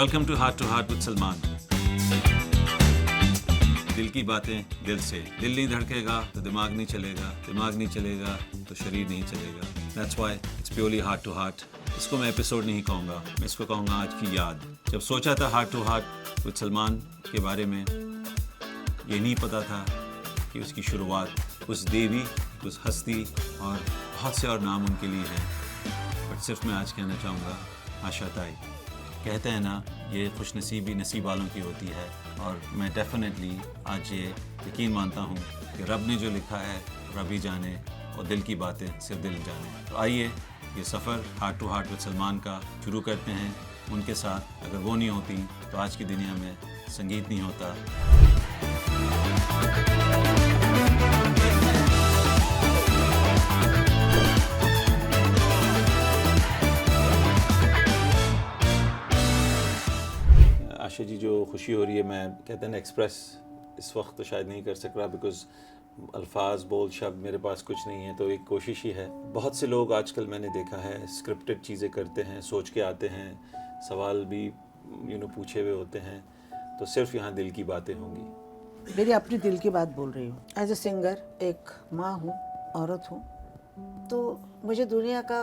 Welcome to heart with Salman. दिल की बातें दिल से। दिल नहीं धड़केगा तो दिमाग नहीं चलेगा, दिमाग नहीं चलेगा तो शरीर नहीं चलेगा। That's why it's purely heart to heart. इसको मैं एपिसोड नहीं कहूँगा, मैं इसको कहूँगा आज की याद। जब सोचा था heart to heart with Salman के बारे में, ये नहीं पता था कि उसकी शुरुआत उस देवी, उस हस्ती और बहुत से और नाम उनके लिए हैं। बट सिर्फ मैं आज कहना चाहूँगा आशा ताई। कहते हैं ना, ये खुशनसीबी नसीब वालों की होती है, और मैं डेफिनेटली आज ये यकीन मानता हूँ कि रब ने जो लिखा है रब ही जाने, और दिल की बातें सिर्फ दिल जाने। तो आइए ये सफ़र heart to heart with Salman का शुरू करते हैं उनके साथ। अगर वो नहीं होती तो आज की दुनिया में संगीत नहीं होता। आशा जी, जो खुशी हो रही है, मैं कहते हैं ना एक्सप्रेस इस वक्त तो शायद नहीं कर सक रहा, बिकॉज अल्फाज बोल शब्द मेरे पास कुछ नहीं है। तो एक कोशिश ही है। बहुत से लोग आजकल मैंने देखा है स्क्रिप्टेड चीज़ें करते हैं, सोच के आते हैं, सवाल भी पूछे हुए होते हैं। तो सिर्फ यहाँ दिल की बातें होंगी। मेरी अपनी दिल की बात बोल रही हूँ। एज ए सिंगर, एक माँ हूँ, औरत हूँ, तो मुझे दुनिया का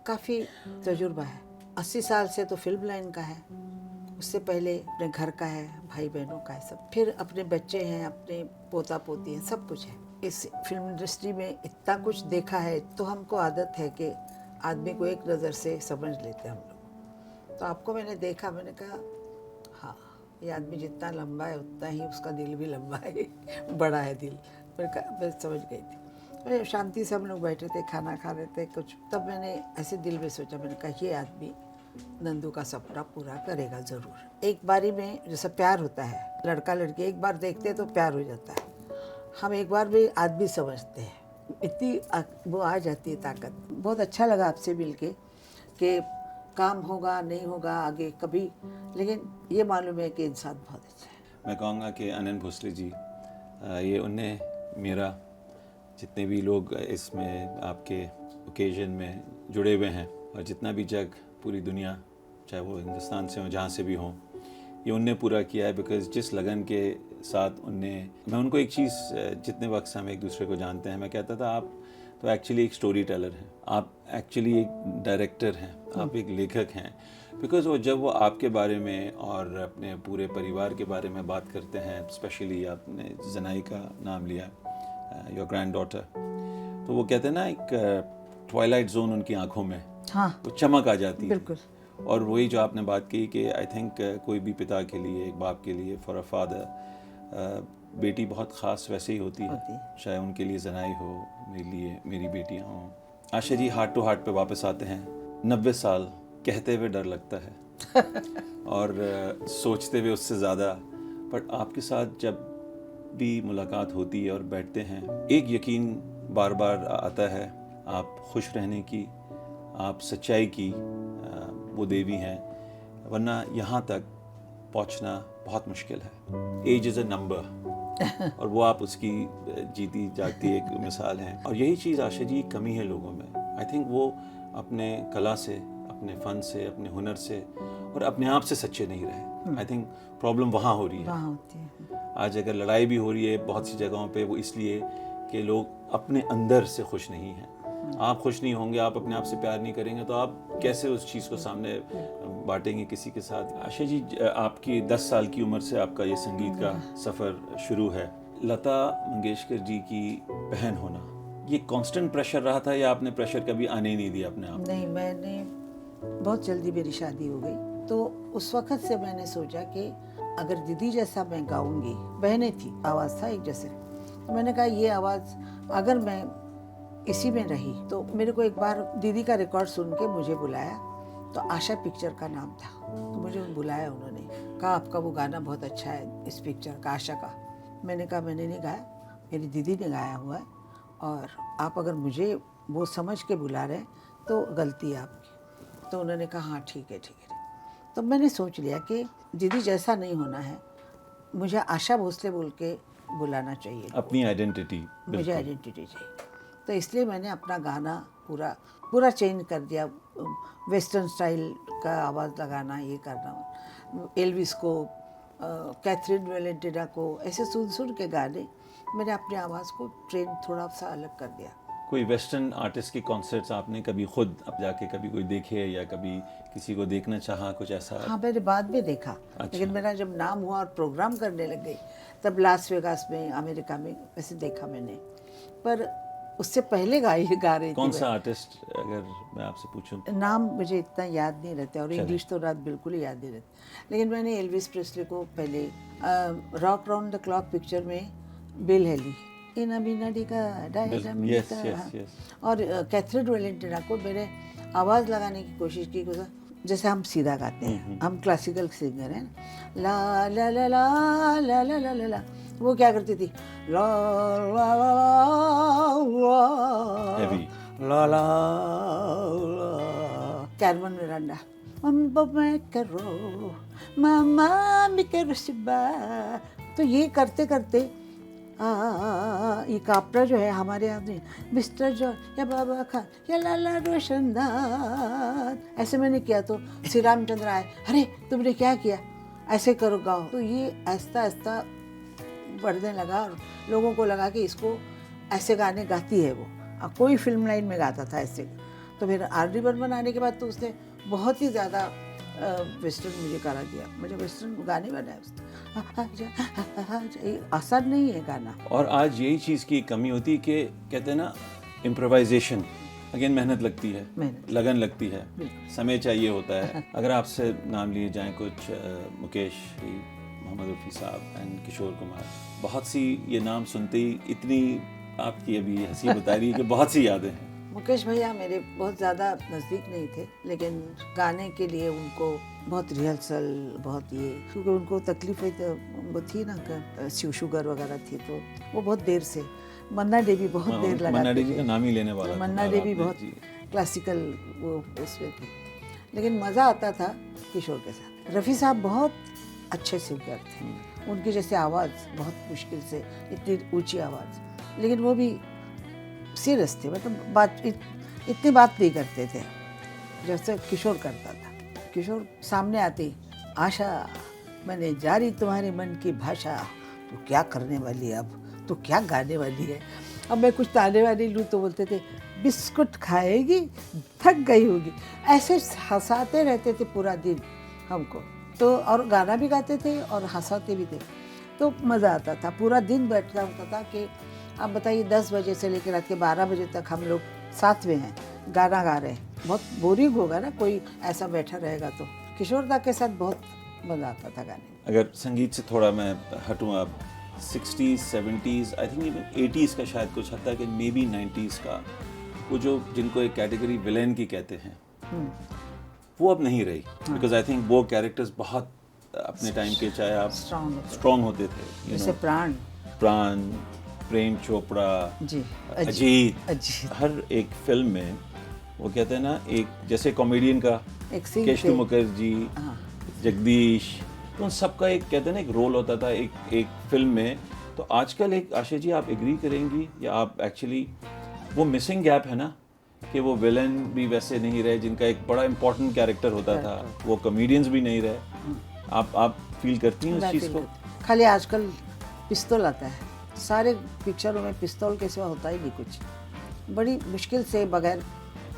काफ़ी तजुर्बा है। 80 साल से तो फिल्म लाइन का है, उससे पहले अपने घर का है, भाई बहनों का है सब, फिर अपने बच्चे हैं, अपने पोता पोती हैं, सब कुछ है। इस फिल्म इंडस्ट्री में इतना कुछ देखा है, तो हमको आदत है कि आदमी को एक नज़र से समझ लेते हैं हम लोग। तो आपको मैंने देखा, मैंने कहा हाँ, ये आदमी जितना लंबा है उतना ही उसका दिल भी लंबा है, बड़ा है दिल। मैं समझ गई थी। शांति से हम लोग बैठे थे, खाना खा रहे थे कुछ, तब मैंने ऐसे दिल में सोचा, मैंने कहा ये आदमी नंदू का सपना पूरा करेगा ज़रूर। एक बारी में जैसा प्यार होता है, लड़का लड़की एक बार देखते हैं तो प्यार हो जाता है। हम एक बार भी आदमी समझते हैं, इतनी वो आ जाती है ताकत। बहुत अच्छा लगा आपसे मिल के कि काम होगा नहीं होगा आगे कभी, लेकिन ये मालूम है कि इंसान बहुत अच्छा है। मैं कहूँगा कि अनंत भोसले जी, ये उन्हें मेरा, जितने भी लोग इसमें आपके ओकेजन में जुड़े हुए हैं, और जितना भी जग, पूरी दुनिया, चाहे वो हिंदुस्तान से हो, जहाँ से भी हों, ये उनने पूरा किया है। बिकॉज जिस लगन के साथ उनने, मैं उनको एक चीज़, जितने वक्त से हम एक दूसरे को जानते हैं, मैं कहता था आप तो एक्चुअली एक स्टोरी टेलर हैं, आप एक्चुअली एक डायरेक्टर हैं, आप एक लेखक हैं। बिकॉज वो जब वो आपके बारे में और अपने पूरे परिवार के बारे में बात करते हैं, स्पेशली आपने जनाई का नाम लिया, योर ग्रैंड डॉटर, तो वो कहते हैं ना, एक ट्वाइलाइट जोन उनकी आंखों में, हाँ, वो चमक आ जाती है। बिल्कुल। और वही जो आपने बात की कि आई थिंक कोई भी पिता के लिए, एक बाप के लिए, फॉर अ फादर, बेटी बहुत ख़ास वैसे ही होती है, चाहे उनके लिए जनाई हो, मेरे लिए मेरी बेटियां हों। Asha ji, heart to heart पे वापस आते हैं। 90 साल कहते हुए डर लगता है और सोचते हुए उससे ज़्यादा। बट आपके साथ जब भी मुलाकात होती है और बैठते हैं, एक यकीन बार बार आता है, आप खुश रहने की, आप सच्चाई की वो देवी हैं, वरना यहाँ तक पहुँचना बहुत मुश्किल है। एज इज़ अ नंबर, और वो आप उसकी जीती जागती एक मिसाल हैं। और यही चीज़ आशा जी कमी है लोगों में। आई थिंक वो अपने कला से, अपने फ़न से, अपने हुनर से और अपने आप से सच्चे नहीं रहे। आई थिंक प्रॉब्लम वहाँ हो रही है। वहाँ होती है। आज अगर लड़ाई भी हो रही है बहुत सी जगहों पे, वो इसलिए कि लोग अपने अंदर से खुश नहीं हैं। आप खुश नहीं होंगे, आप अपने आप से प्यार नहीं करेंगे, तो आप कैसे उस चीज़ को सामने बांटेंगे किसी के साथ। आशा जी, आपकी 10 साल की उम्र से आपका ये संगीत का सफ़र शुरू है। लता मंगेशकर जी की बहन होना, ये कांस्टेंट प्रेशर रहा था, या आपने प्रेशर कभी आने ही नहीं दिया अपने आप? नहीं, मैंने बहुत जल्दी मेरी शादी हो गई, तो उस वक्त से मैंने सोचा कि अगर दीदी जैसा मैं गाऊंगी, बहनें थी, आवाज़ था एक जैसे, तो मैंने कहा ये आवाज़ अगर मैं इसी में रही तो। मेरे को एक बार दीदी का रिकॉर्ड सुन के मुझे बुलाया, तो आशा पिक्चर का नाम था, तो मुझे बुलाया, उन्होंने कहा आपका वो गाना बहुत अच्छा है इस पिक्चर का, आशा का। मैंने कहा मैंने नहीं गाया, मेरी दीदी ने गाया हुआ है, और आप अगर मुझे वो समझ के बुला रहे हैं तो गलती है आपकी। तो उन्होंने कहा हाँ ठीक है ठीक है। तो मैंने सोच लिया कि दीदी जैसा नहीं होना है, मुझे आशा भोसले बोल के बुलाना चाहिए, अपनी आइडेंटिटी, मुझे आइडेंटिटी चाहिए। तो इसलिए मैंने अपना गाना पूरा चेंज कर दिया, वेस्टर्न स्टाइल का आवाज़ लगाना, ये करना। एल्विस को, कैथरीन वेलेंटिना को, ऐसे सुन सुन के गाने मैंने अपनी आवाज़ को ट्रेन थोड़ा सा अलग कर दिया। कोई वेस्टर्न आर्टिस्ट के कॉन्सर्ट्स आपने कभी खुद अब जाके कभी कोई देखे या कभी किसी को देखना चाहा, कुछ ऐसा? हाँ, मैंने बाद में देखा। अच्छा। लेकिन मेरा जब नाम हुआ और प्रोग्राम करने लग गई तब लास वेगास में, अमेरिका में वैसे देखा मैंने, पर उससे पहले गा रही थी। कौन सा आर्टिस्ट अगर मैं आपसे पूछूं? नाम मुझे इतना याद नहीं रहता और इंग्लिश तो रात बिल्कुल ही याद नहीं रहती। लेकिन मैंने एल्विस प्रेस्ली को पहले rock round the clock picture में बिल हेली इन अमीनाडिका yes, yes. और कैथरीन वेलेंटिना को मैंने आवाज़ लगाने की कोशिश की, जैसे हम सीधा गाते हैं, हम क्लासिकल सिंगर हैं, ला ला ला ला ला ला ला ला ला, वो क्या करती थी, ला ला ला Heavy. ला ला ला, कैरमन मिरांडा, मम्बो मैं करो मामा मी करो शिबा, तो ये करते करते ये कापड़ा जो है हमारे यहाँ नहीं, मिस्टर जॉन या बाबा खान या लाला रोशनदान, ऐसे मैंने किया तो श्री रामचंद्र आए, अरे तुमने क्या किया, ऐसे करो गाओ। तो ये आहिस्ता आहिस्ता बढ़ने लगा और लोगों को लगा कि इसको ऐसे गाने गाती है वो। कोई फिल्म लाइन में गाता था ऐसे। तो फिर R.D. बर्मन आने के बाद तो उसने बहुत ही ज़्यादा वेस्टर्न मुझे करा दिया, मुझे वेस्टर्न गाने बनाए उसने। आसान नहीं है गाना। और आज यही चीज़ की कमी होती है कि कहते हैं ना, इम्प्रोवाइजेशन, अगेन मेहनत लगती है, लगन लगती है, समय चाहिए होता है। अगर आपसे नाम लिए जाएं कुछ मुकेश, मोहम्मद रफ़ी साहब एंड किशोर कुमार, बहुत सी ये नाम सुनते ही इतनी आपकी अभी हंसी बता रही है कि बहुत सी यादें हैं। मुकेश भैया मेरे बहुत ज़्यादा नज़दीक नहीं थे, लेकिन गाने के लिए उनको बहुत रिहर्सल, बहुत ये, क्योंकि उनको तकलीफ वो थी ना, शुगर वगैरह थी, तो वो बहुत देर से, मन्ना डे भी बहुत देर लगा, मन्ना डे जी का नाम ही लेने वाला, मन्ना डे भी बहुत क्लासिकल वो उसमें थे, लेकिन मज़ा आता था किशोर के साथ। रफ़ी साहब बहुत अच्छे सिंगर थे, उनकी जैसे आवाज़ बहुत मुश्किल से, इतनी ऊंची आवाज़, लेकिन वो भी सीरियस थे, मतलब इतनी बात नहीं करते थे जैसे किशोर करता था। किशोर सामने आते, आशा मैंने जारी तुम्हारे मन की भाषा, तो क्या करने वाली है अब, तो क्या गाने वाली है, अब मैं कुछ ताने वाली लूँ तो बोलते थे बिस्कुट खाएगी, थक गई होगी, ऐसे हंसाते रहते थे पूरा दिन हमको, तो और गाना भी गाते थे और हंसाते भी थे, तो मज़ा आता था। पूरा दिन बैठना होता था कि आप बताइए 10 बजे से लेकर रात के 12 बजे तक हम लोग साथ में हैं, गाना गा रहे हैं, बहुत बोरिंग होगा ना कोई ऐसा बैठा रहेगा। तो किशोर दा के साथ बहुत मज़ा आता था गाने में। अगर संगीत से थोड़ा मैं हटूँ, अब 60s 70s I think even 80s का शायद कुछ हद तक, मे बी 90s का, वो जो जिनको एक कैटेगरी विलेन की कहते हैं, वो अब नहीं रही, बिकॉज आई थिंक वो कैरेक्टर्स बहुत अपने टाइम के, चाहे आप स्ट्रॉन्ग होते थे, जैसे प्राण, प्रेम चोपड़ा जी, अजीत, हर एक फिल्म में वो कहते हैं ना, एक जैसे कॉमेडियन का केशव मुखर्जी, जगदीश, तो उन सबका एक कहते हैं ना एक रोल होता था एक फिल्म में। तो आजकल एक, आशा जी आप एग्री करेंगी या आप एक्चुअली, वो मिसिंग गैप है ना, कि वो विलन भी वैसे नहीं रहे जिनका एक बड़ा इंपॉर्टेंट कैरेक्टर होता था, वो कॉमेडियंस भी नहीं रहे। आप फील करती हैं उस चीज़ को? खाली आजकल पिस्तौल आता है, सारे पिक्चरों में पिस्तौल के सिवा होता ही नहीं कुछ, बड़ी मुश्किल से बगैर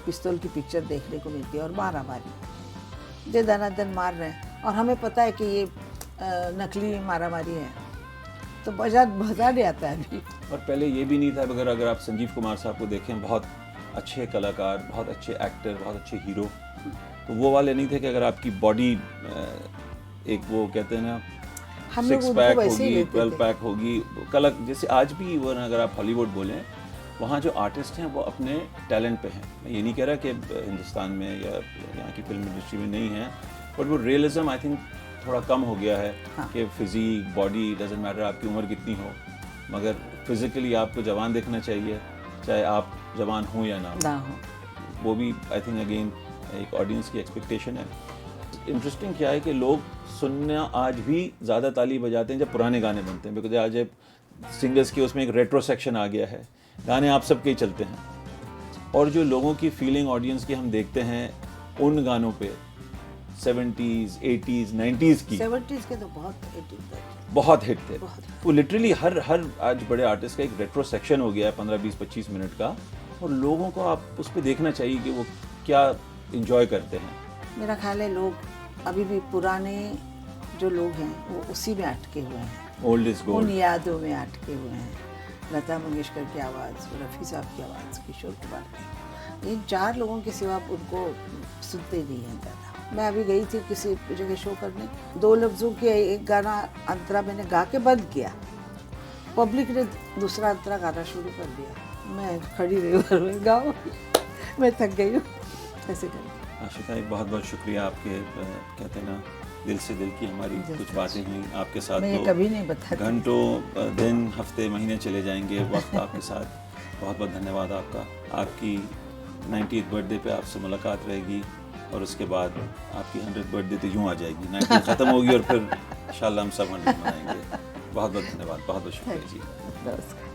पिस्तौल की पिक्चर देखने को मिलती है। और मारा मारी, दे दनादन मार रहे हैं और हमें पता है कि ये नकली मारा मारी है, तो मज़ा नहीं आता है अभी। और पहले ये भी नहीं था, अगर आप संजीव कुमार साहब को देखें, बहुत अच्छे कलाकार, बहुत अच्छे एक्टर, बहुत अच्छे हीरो, तो वो वाले नहीं थे कि अगर आपकी बॉडी एक वो कहते हैं ना, 6 पैक होगी, 12 पैक होगी, कलर जैसे आज भी वो, अगर आप हॉलीवुड बोलें, वहाँ जो आर्टिस्ट हैं वो अपने टैलेंट पे हैं। मैं ये नहीं कह रहा कि हिंदुस्तान में या यहाँ की फिल्म इंडस्ट्री में नहीं है, बट वो रियलिज्म आई थिंक थोड़ा कम हो गया है। हाँ। कि फिजिक, बॉडी डजंट मैटर, आपकी उम्र कितनी हो, मगर फिजिकली आपको जवान देखना चाहिए, चाहे आप जवान हो या ना हो। वो भी आई थिंक अगेन एक ऑडियंस की एक्सपेक्टेशन है। इंटरेस्टिंग क्या है कि लोग सुनना आज भी ज़्यादा ताली बजाते हैं जब पुराने गाने बनते हैं, बिकॉज आज सिंगर्स के उसमें एक रेट्रो सेक्शन आ गया है, गाने आप सबके ही चलते हैं, और जो लोगों की फीलिंग ऑडियंस की हम देखते हैं उन गानों पे, 70s 80s 90s की 70s के तो बहुत 80s तक बहुत हिट थे। बहुत। वो लिटरली हर हर आज बड़े आर्टिस्ट का एक रेट्रो सेक्शन हो गया है 15-20-25 मिनट का, और लोगों को आप उस पर देखना चाहिए कि वो क्या इंजॉय करते हैं। मेरा ख्याल है लोग अभी भी पुराने जो लोग हैं वो उसी में अटके हुए हैं, ओल्ड इज उन गोल्ड। यादों में अटके हुए हैं। लता मंगेशकर की आवाज़, रफ़ी साहब की आवाज़, किशोर कुमार की, इन 4 लोगों के सिवा आप उनको सुनते नहीं हैं ज़्यादा। मैं अभी गई थी किसी जगह शो करने, 2 लफ्ज़ों की एक गाना अंतरा मैंने गा के बंद किया, पब्लिक ने दूसरा अंतरा गाना शुरू कर दिया। मैं खड़ी रही घर में, गाओ मैं थक गई हूँ ऐसे करके। आशिका, एक बहुत बहुत शुक्रिया आपके कहते हैं ना, दिल से दिल की हमारी कुछ बातें हुई आपके साथ। मैं ये तो कभी नहीं बताती। घंटों दिन हफ्ते महीने चले जाएंगे वक्त आपके साथ। बहुत बहुत धन्यवाद आपका। आपकी 90th बर्थडे पे आपसे मुलाकात रहेगी, और उसके बाद आपकी 100th बर्थडे तो यूँ आ जाएगी, 90 ख़त्म होगी और फिर इंशाल्लाह हम सब 100 मनाएंगे। बहुत बहुत धन्यवाद, बहुत बहुत शुक्रिया जी। नमस्कार।